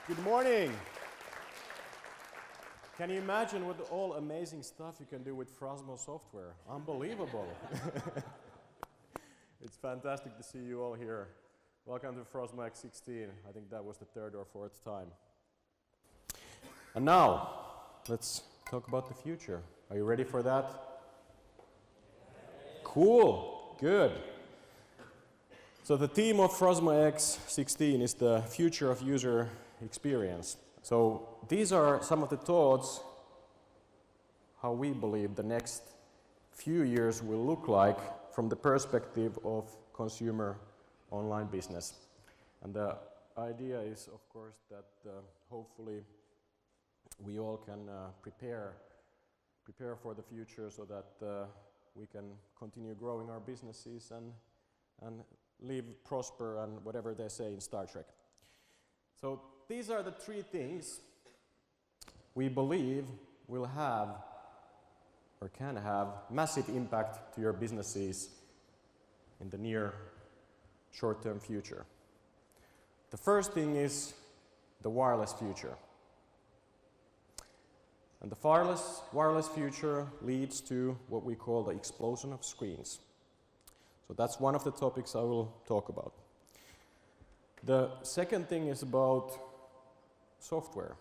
Good morning. Can you imagine what all amazing stuff you can do with Frosmo software? Unbelievable. It's fantastic to see you all here. Welcome to FrosmoX16. I think that was the third or fourth time. And now, let's talk about the future. Are you ready for that? Cool. Good. So the theme of FrosmoX16 is the future of user experience. So these are some of the thoughts how we believe the next few years will look like from the perspective of consumer online business. And the idea is, of course, that hopefully we all can prepare for the future so that we can continue growing our businesses and live, prosper, and whatever they say in Star Trek. So these are the three things we believe will have or can have massive impact to your businesses in the near short-term future. The first thing is the wireless future. And the wireless future leads to what we call the explosion of screens. So that's one of the topics I will talk about. The second thing is about software.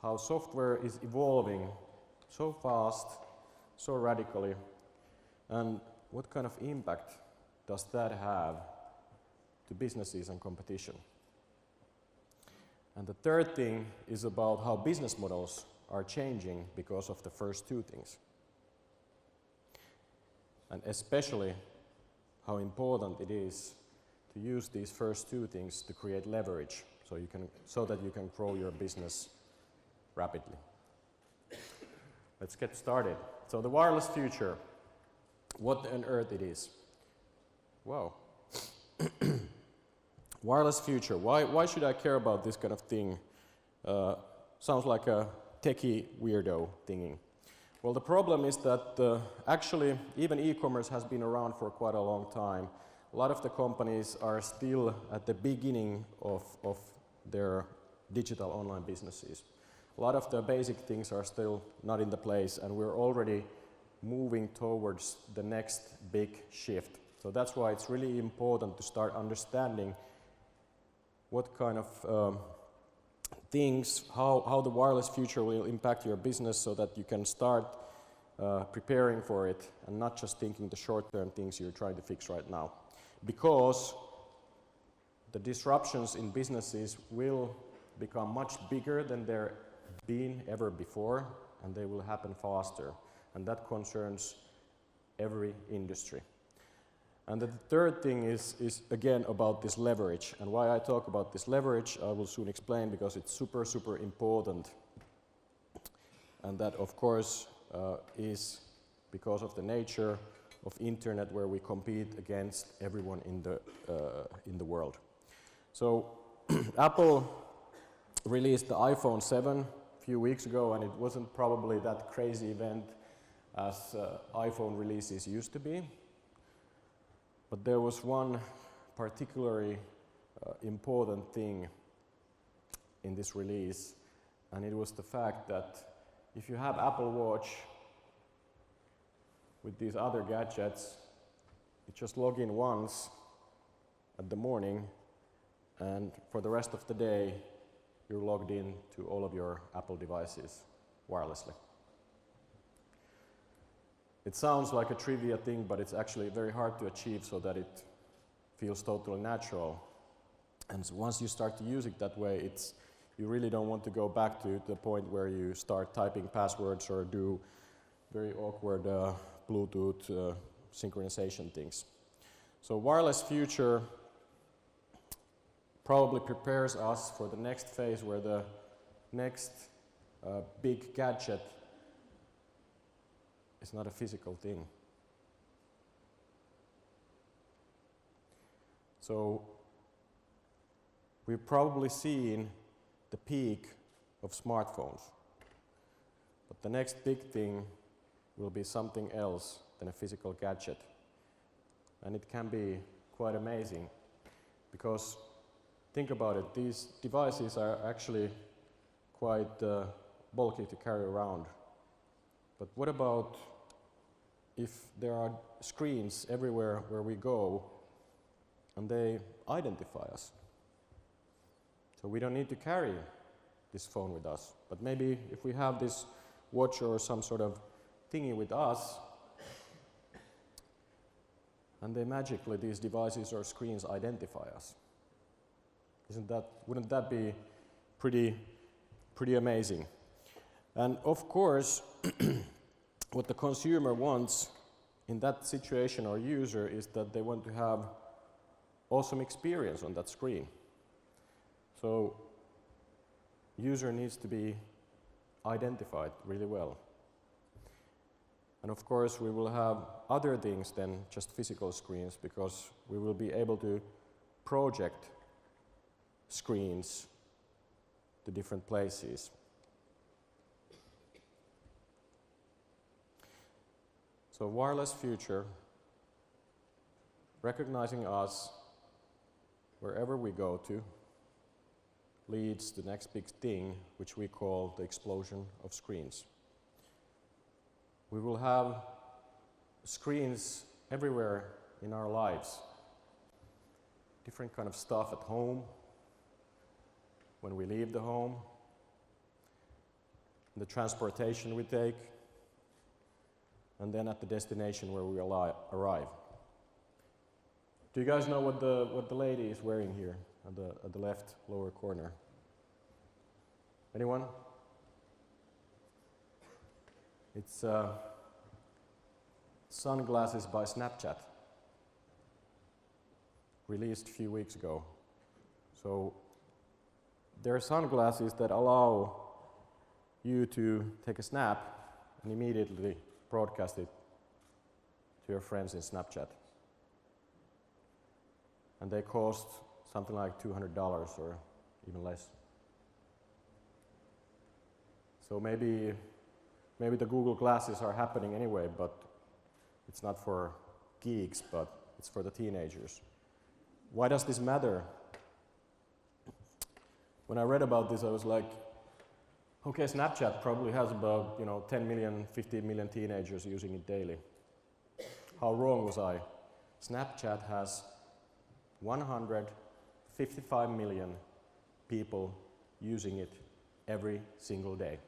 How software is evolving so fast, so radically, and what kind of impact does that have to businesses and competition. And the third thing is about how business models are changing because of the first two things. And especially how important it is to use these first two things to create leverage so that you can grow your business rapidly. Let's get started. So the wireless future, what on earth it is? Wow. Wireless future, why should I care about this kind of thing? Sounds like a techie weirdo thingy. Well, the problem is that actually even e-commerce has been around for quite a long time. A lot of the companies are still at the beginning of their digital online businesses. A lot of the basic things are still not in the place, and we're already moving towards the next big shift. So that's why it's really important to start understanding what kind of things, how the wireless future will impact your business so that you can start preparing for it and not just thinking the short-term things you're trying to fix right now. Because the disruptions in businesses will become much bigger than they've been ever before, and they will happen faster. And that concerns every industry. And the third thing is again about this leverage. And why I talk about this leverage, I will soon explain, because it's super, super important. And that, of course, is because of the nature of internet, where we compete against everyone in the world. So Apple released the iPhone 7 a few weeks ago, and it wasn't probably that crazy event as iPhone releases used to be. But there was one particularly important thing in this release, and it was the fact that if you have Apple Watch with these other gadgets, you just log in once at the morning, and for the rest of the day, you're logged in to all of your Apple devices wirelessly. It sounds like a trivia thing, but it's actually very hard to achieve so that it feels totally natural. And so once you start to use it that way, you really don't want to go back to the point where you start typing passwords or do very awkward Bluetooth synchronization things. So wireless future probably prepares us for the next phase, where the next big gadget is not a physical thing. So we've probably seen the peak of smartphones. But the next big thing will be something else than a physical gadget. And it can be quite amazing, because think about it, these devices are actually quite bulky to carry around. But what about if there are screens everywhere where we go and they identify us? So we don't need to carry this phone with us. But maybe if we have this watch or some sort of thingy with us, and they magically, these devices or screens identify us. Wouldn't that be pretty amazing? And of course, what the consumer wants in that situation or user is that they want to have awesome experience on that screen. So user needs to be identified really well. And of course, we will have other things than just physical screens, because we will be able to project screens to different places. So wireless future, recognizing us wherever we go to, leads to the next big thing, which we call the explosion of screens. We will have screens everywhere in our lives. Different kind of stuff at home, when we leave the home, the transportation we take, and then at the destination where we arrive. Do you guys know what the lady is wearing here at the left lower corner? Anyone? It's sunglasses by Snapchat, released a few weeks ago. So there are sunglasses that allow you to take a snap and immediately broadcast it to your friends in Snapchat. And they cost something like $200 or even less. So maybe the Google glasses are happening anyway, but it's not for geeks, but it's for the teenagers. Why does this matter? When I read about this, I was like, okay, Snapchat probably has about 10 million, 15 million teenagers using it daily. How wrong was I? Snapchat has 155 million people using it every single day.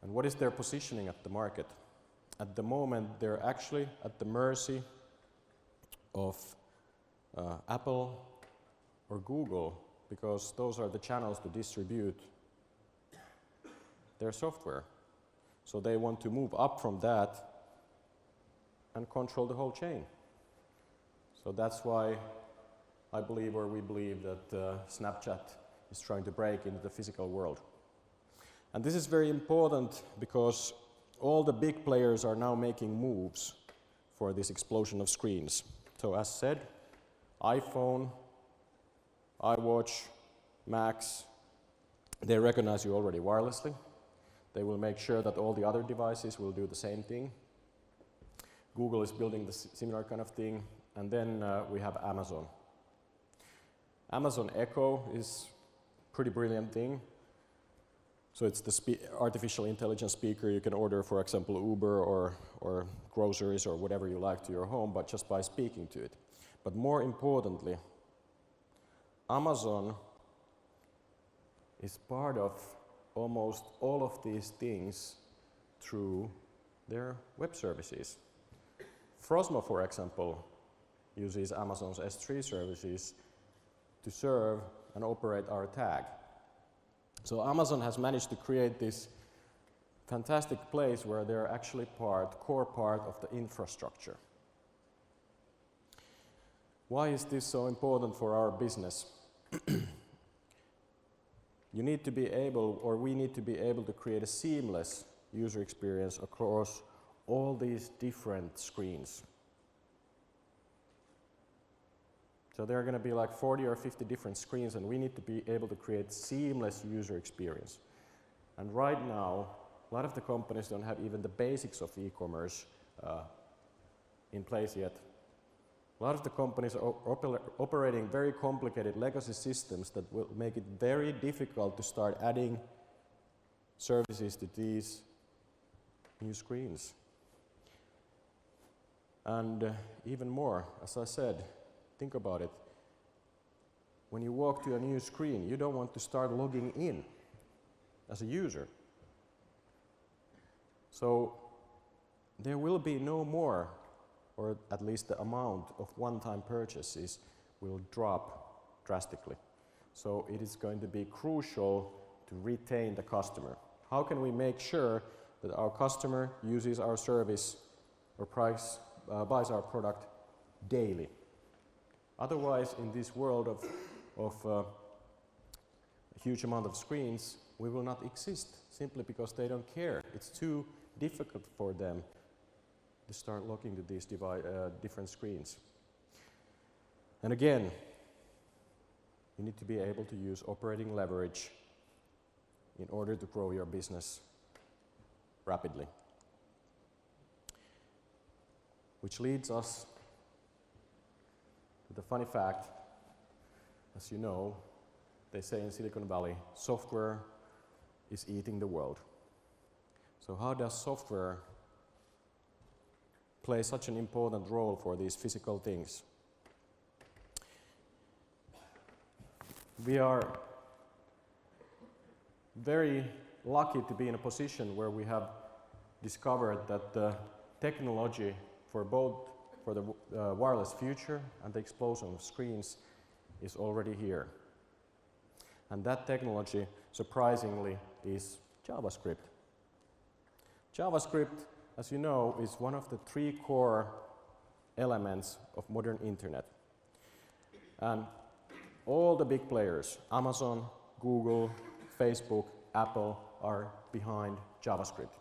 And what is their positioning at the market? At the moment, they're actually at the mercy of Apple or Google, because those are the channels to distribute their software. So they want to move up from that and control the whole chain. So that's why I believe, or we believe, that Snapchat is trying to break into the physical world. And this is very important because all the big players are now making moves for this explosion of screens. So as said, iPhone, iWatch, Macs, they recognize you already wirelessly. They will make sure that all the other devices will do the same thing. Google is building the similar kind of thing. And then we have Amazon. Amazon Echo is a pretty brilliant thing. So it's the artificial intelligence speaker you can order, for example, Uber or groceries or whatever you like to your home, but just by speaking to it. But more importantly, Amazon is part of almost all of these things through their web services. Frosmo, for example, uses Amazon's S3 services to serve and operate our tag. So Amazon has managed to create this fantastic place where they're actually core part of the infrastructure. Why is this so important for our business? You need to be able, or we need to be able, to create a seamless user experience across all these different screens. So there are going to be like 40 or 50 different screens, and we need to be able to create seamless user experience. And right now, a lot of the companies don't have even the basics of e-commerce in place yet. A lot of the companies are operating very complicated legacy systems that will make it very difficult to start adding services to these new screens. And even more, as I said, think about it. When you walk to a new screen, you don't want to start logging in as a user. So there will be no more, or at least the amount of one-time purchases will drop drastically. So it is going to be crucial to retain the customer. How can we make sure that our customer uses our service or buys our product daily? Otherwise, in this world of a huge amount of screens, we will not exist simply because they don't care. It's too difficult for them to start looking to these different screens. And again, you need to be able to use operating leverage in order to grow your business rapidly. Which leads us to the funny fact, as you know, they say in Silicon Valley, software is eating the world. So how does software play such an important role for these physical things? We are very lucky to be in a position where we have discovered that the technology for the wireless future and the explosion of screens is already here. And that technology, surprisingly, is JavaScript. JavaScript, as you know, is one of the 3 core elements of modern internet. And all the big players, Amazon, Google, Facebook, Apple, are behind JavaScript.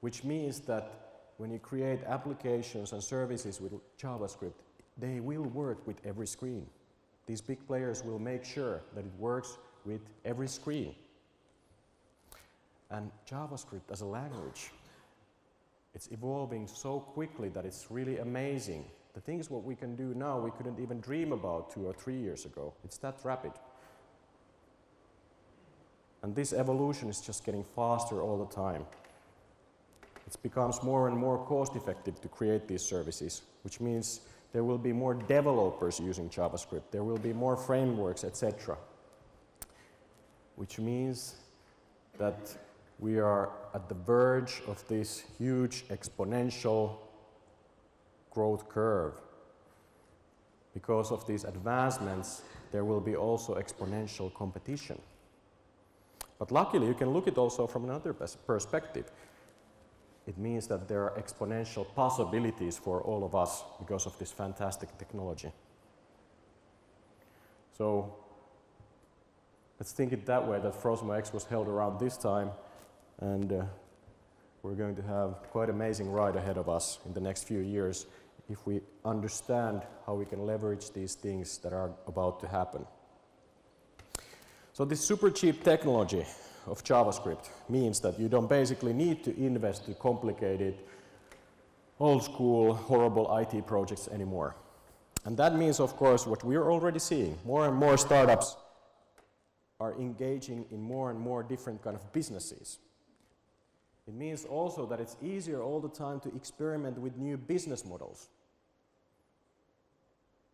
Which means that when you create applications and services with JavaScript, they will work with every screen. These big players will make sure that it works with every screen. And JavaScript as a language, it's evolving so quickly that it's really amazing. The things what we can do now, we couldn't even dream about 2 or 3 years ago. It's that rapid. And this evolution is just getting faster all the time. It becomes more and more cost-effective to create these services, which means there will be more developers using JavaScript. There will be more frameworks, etc. Which means that we are at the verge of this huge exponential growth curve. Because of these advancements, there will be also exponential competition. But luckily, you can look at it also from another perspective. It means that there are exponential possibilities for all of us because of this fantastic technology. So let's think it that way, that FrosmoX was held around this time, and we're going to have quite an amazing ride ahead of us in the next few years if we understand how we can leverage these things that are about to happen. So this super cheap technology of JavaScript means that you don't basically need to invest in complicated, old school, horrible IT projects anymore. And that means, of course, what we're already seeing. More and more startups are engaging in more and more different kind of businesses. It means also that it's easier all the time to experiment with new business models.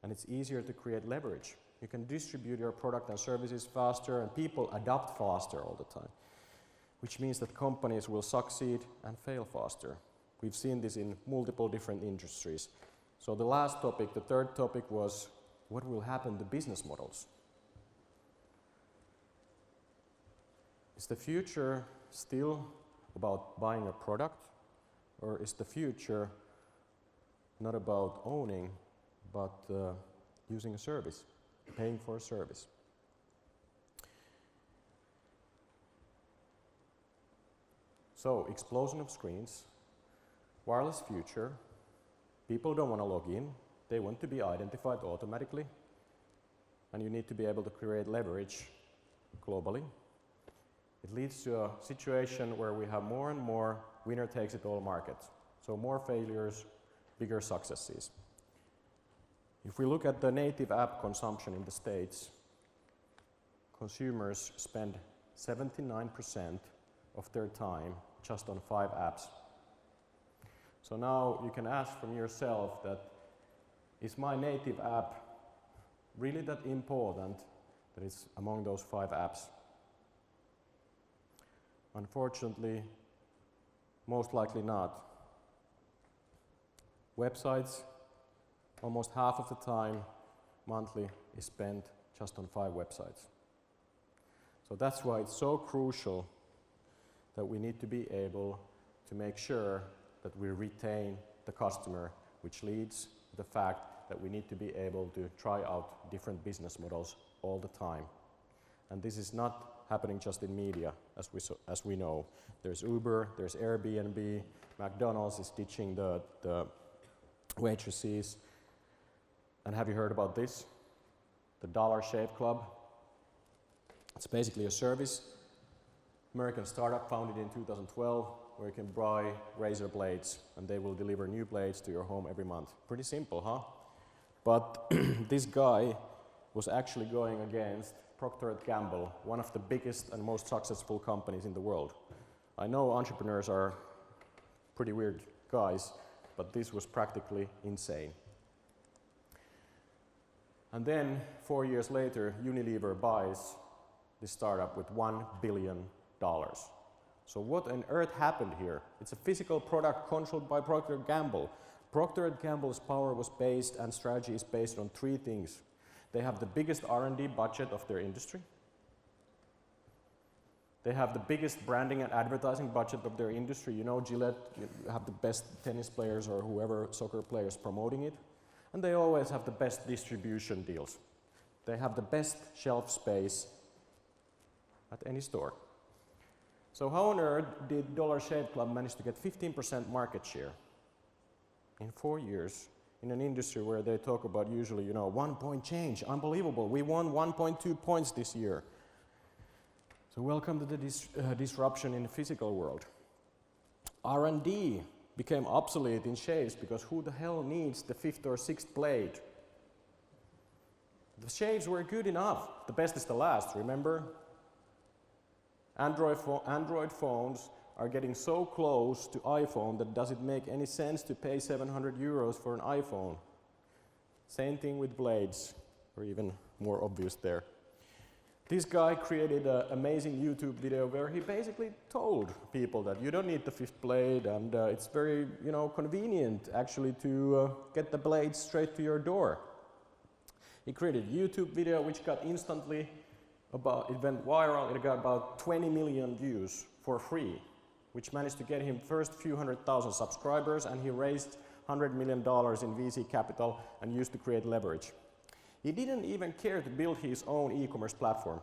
And it's easier to create leverage. You can distribute your product and services faster, and people adapt faster all the time, which means that companies will succeed and fail faster. We've seen this in multiple different industries. So the last topic, the third topic, was what will happen to business models? Is the future still about buying a product, or is the future not about owning, but using a service? Paying for a service. So, explosion of screens, wireless future, people don't want to log in, they want to be identified automatically, and you need to be able to create leverage globally. It leads to a situation where we have more and more winner-takes-it-all markets. So more failures, bigger successes. If we look at the native app consumption in the States, consumers spend 79% of their time just on 5 apps. So now you can ask from yourself that, is my native app really that important that it's among those 5 apps? Unfortunately, most likely not. Websites, almost half of the time monthly is spent just on 5 websites. So that's why it's so crucial that we need to be able to make sure that we retain the customer, which leads to the fact that we need to be able to try out different business models all the time. And this is not happening just in media, as we know. There's Uber, there's Airbnb, McDonald's is ditching the waitresses. And have you heard about this? The Dollar Shave Club. It's basically a service, American startup founded in 2012, where you can buy razor blades and they will deliver new blades to your home every month. Pretty simple, huh? But this guy was actually going against Procter Gamble, one of the biggest and most successful companies in the world. I know entrepreneurs are pretty weird guys, but this was practically insane. And then 4 years later, Unilever buys this startup with $1 billion. So what on earth happened here? It's a physical product controlled by Procter Gamble. Procter Gamble's power was based and strategy is based on 3 things. They have the biggest R&D budget of their industry. They have the biggest branding and advertising budget of their industry. You know, Gillette, you have the best tennis players or whoever, soccer players promoting it. And they always have the best distribution deals. They have the best shelf space at any store. So how on earth did Dollar Shave Club manage to get 15% market share in 4 years in an industry where they talk about usually, you know, 1 point change, unbelievable, we won 1.2 points this year. So welcome to the disruption in the physical world. R&D became obsolete in shaves because who the hell needs the 5th or 6th blade? The shaves were good enough. The best is the last, remember? Android phones are getting so close to iPhone that does it make any sense to pay 700 euros for an iPhone? Same thing with blades, or even more obvious there. This guy created an amazing YouTube video where he basically told people that you don't need the 5th blade and it's very, you know, convenient actually to get the blade straight to your door. He created a YouTube video which got instantly it went viral. It got about 20 million views for free, which managed to get him first few 100,000 subscribers, and he raised $100 million in VC capital and used to create leverage. He didn't even care to build his own e-commerce platform.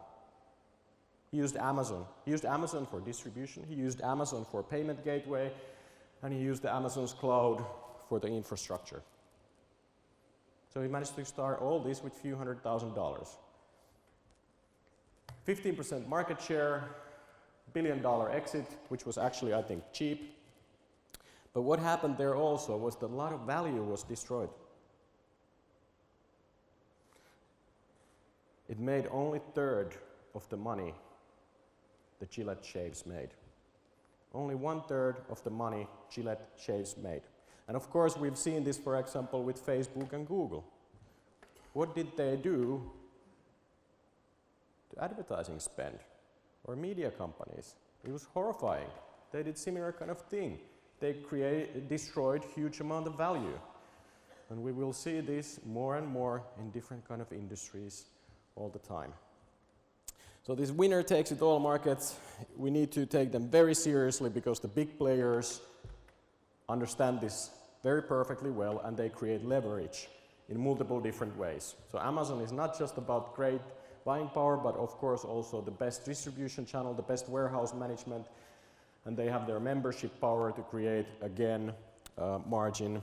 He used Amazon. He used Amazon for distribution, he used Amazon for payment gateway, and he used the Amazon's cloud for the infrastructure. So he managed to start all this with few $100,000. 15% market share, $1 billion exit, which was actually, I think, cheap. But what happened there also was that a lot of value was destroyed. It made only 1/3 of the money the Gillette shaves made. Only 1/3 of the money Gillette shaves made. And of course, we've seen this, for example, with Facebook and Google. What did they do to advertising spend or media companies? It was horrifying. They did similar kind of thing. They destroyed huge amount of value. And we will see this more and more in different kind of industries all the time. So this winner takes it all markets, we need to take them very seriously because the big players understand this very perfectly well and they create leverage in multiple different ways. So Amazon is not just about great buying power, but of course also the best distribution channel, the best warehouse management, and they have their membership power to create, again, margin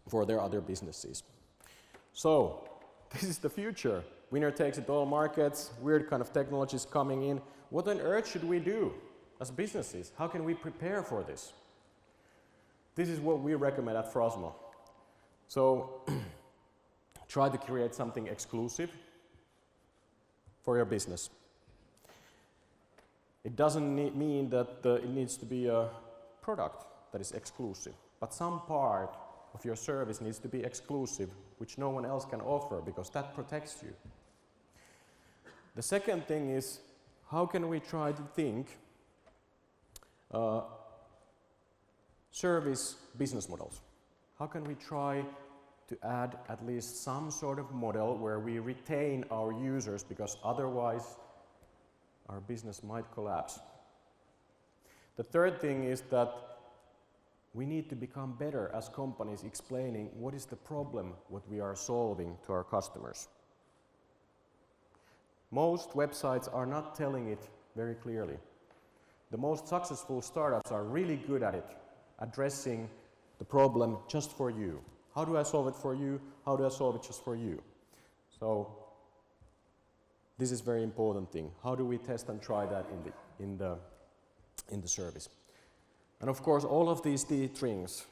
for their other businesses. So this is the future. Winner takes it all markets, weird kind of technologies coming in. What on earth should we do as businesses? How can we prepare for this? This is what we recommend at Frosmo. So try to create something exclusive for your business. It doesn't mean that it needs to be a product that is exclusive, but some part of your service needs to be exclusive, which no one else can offer, because that protects you. The second thing is, how can we try to think service business models? How can we try to add at least some sort of model where we retain our users, because otherwise our business might collapse? The third thing is that we need to become better as companies explaining what is the problem what we are solving to our customers. Most websites are not telling it very clearly. The most successful startups are really good at it, addressing the problem just for you. How do I solve it for you? How do I solve it just for you? So this is a very important thing. How do we test and try that in the service? And of course, all of these things,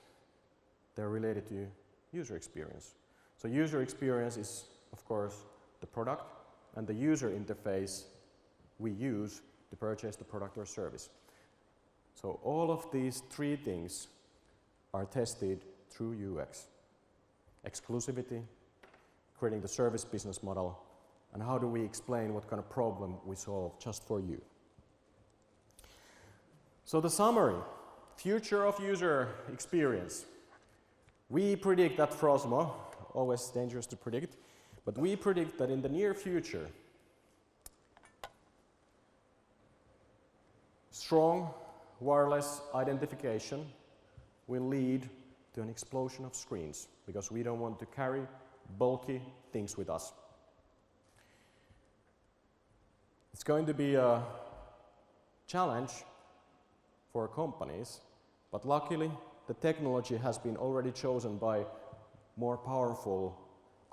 they're related to user experience. So user experience is, of course, the product and the user interface we use to purchase the product or service. So all of these three things are tested through UX. Exclusivity, creating the service business model, and how do we explain what kind of problem we solve just for you. So the summary, future of user experience. We predict at Frosmo, always dangerous to predict, but we predict that in the near future, strong wireless identification will lead to an explosion of screens, because we don't want to carry bulky things with us. It's going to be a challenge for companies, but luckily the technology has been already chosen by more powerful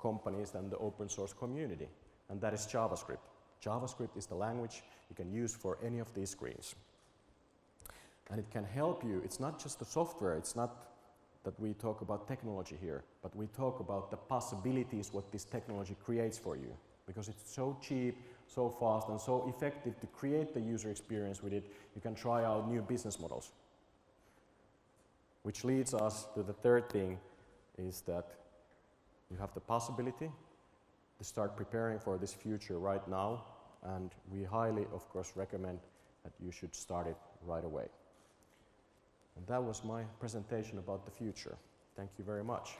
companies than the open source community, and that is JavaScript. JavaScript is the language you can use for any of these screens. And it can help you. It's not just the software, it's not that we talk about technology here, but we talk about the possibilities what this technology creates for you, because it's so cheap, so fast, and so effective to create the user experience with it. You can try out new business models. Which leads us to the third thing, is that you have the possibility to start preparing for this future right now, and we highly, of course, recommend that you should start it right away. And that was my presentation about the future. Thank you very much.